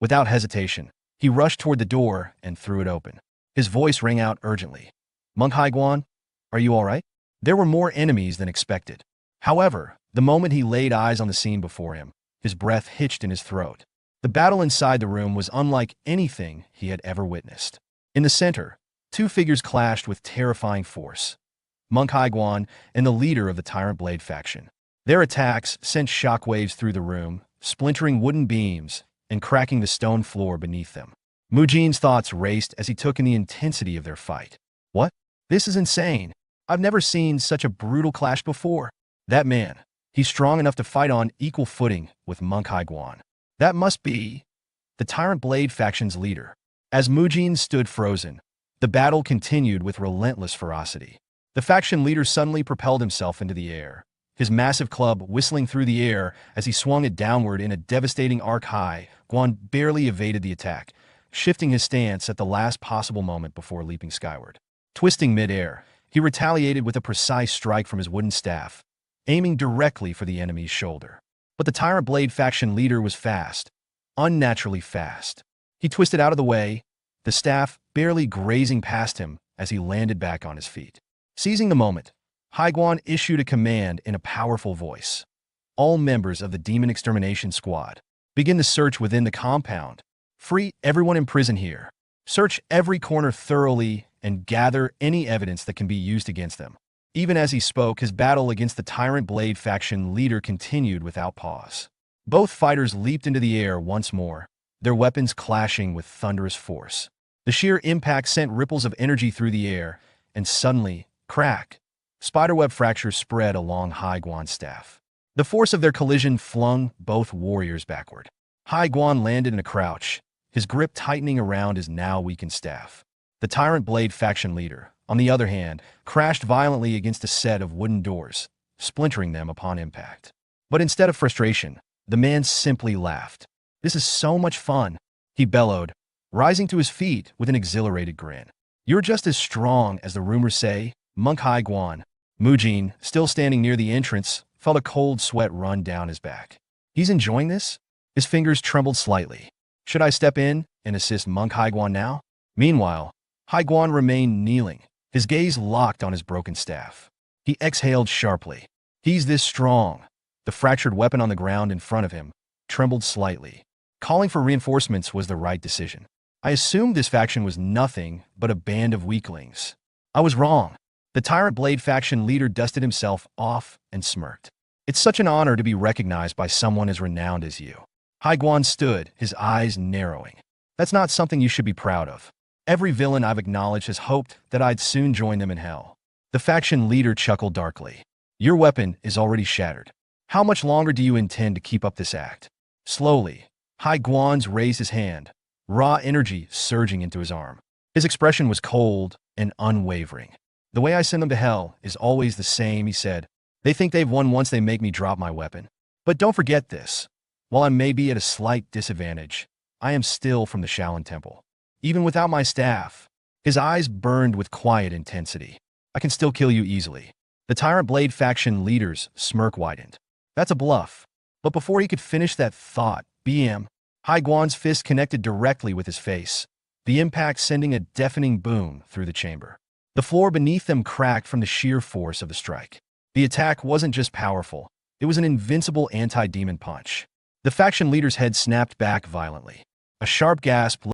Without hesitation, he rushed toward the door and threw it open. His voice rang out urgently. "Monk Haiguan, are you all right?" There were more enemies than expected. However, the moment he laid eyes on the scene before him, his breath hitched in his throat. The battle inside the room was unlike anything he had ever witnessed. In the center, two figures clashed with terrifying force. Monk Haiguan and the leader of the Tyrant Blade faction. Their attacks sent shockwaves through the room, splintering wooden beams and cracking the stone floor beneath them. Mujin's thoughts raced as he took in the intensity of their fight. What? This is insane. I've never seen such a brutal clash before. That man, he's strong enough to fight on equal footing with Monk Haiguan. That must be the Tyrant Blade faction's leader. As Mujin stood frozen, the battle continued with relentless ferocity. The faction leader suddenly propelled himself into the air, his massive club whistling through the air as he swung it downward in a devastating arc. Haiguan barely evaded the attack, shifting his stance at the last possible moment before leaping skyward. Twisting mid-air, he retaliated with a precise strike from his wooden staff, aiming directly for the enemy's shoulder. But the Tyrant Blade faction leader was fast, unnaturally fast. He twisted out of the way, the staff barely grazing past him as he landed back on his feet. Seizing the moment, Haiguan issued a command in a powerful voice. All members of the Demon Extermination Squad, begin the search within the compound. Free everyone in prison here. Search every corner thoroughly and gather any evidence that can be used against them. Even as he spoke, his battle against the Tyrant Blade faction leader continued without pause. Both fighters leaped into the air once more, their weapons clashing with thunderous force. The sheer impact sent ripples of energy through the air, and suddenly, crack! Spiderweb fractures spread along Haiguan's staff. The force of their collision flung both warriors backward. Haiguan landed in a crouch, his grip tightening around his now weakened staff. The Tyrant Blade faction leader, on the other hand, crashed violently against a set of wooden doors, splintering them upon impact. But instead of frustration, the man simply laughed. "This is so much fun," he bellowed, rising to his feet with an exhilarated grin. "You're just as strong as the rumors say, Monk Haiguan." Mujin, still standing near the entrance, felt a cold sweat run down his back. He's enjoying this? His fingers trembled slightly. Should I step in and assist Monk Haiguan now? Meanwhile, Haiguan remained kneeling, his gaze locked on his broken staff. He exhaled sharply. He's this strong. The fractured weapon on the ground in front of him trembled slightly. Calling for reinforcements was the right decision. I assumed this faction was nothing but a band of weaklings. I was wrong. The Tyrant Blade faction leader dusted himself off and smirked. It's such an honor to be recognized by someone as renowned as you. Haiguan stood, his eyes narrowing. That's not something you should be proud of. Every villain I've acknowledged has hoped that I'd soon join them in hell. The faction leader chuckled darkly. Your weapon is already shattered. How much longer do you intend to keep up this act? Slowly, Haiguan raised his hand, raw energy surging into his arm. His expression was cold and unwavering. The way I send them to hell is always the same, he said. They think they've won once they make me drop my weapon. But don't forget this. While I may be at a slight disadvantage, I am still from the Shaolin Temple. Even without my staff, his eyes burned with quiet intensity. I can still kill you easily. The Tyrant Blade faction leader's smirk widened. That's a bluff. But before he could finish that thought, Haiguan's fist connected directly with his face, the impact sending a deafening boom through the chamber. The floor beneath them cracked from the sheer force of the strike. The attack wasn't just powerful, it was an invincible anti-demon punch. The faction leader's head snapped back violently. A sharp gasp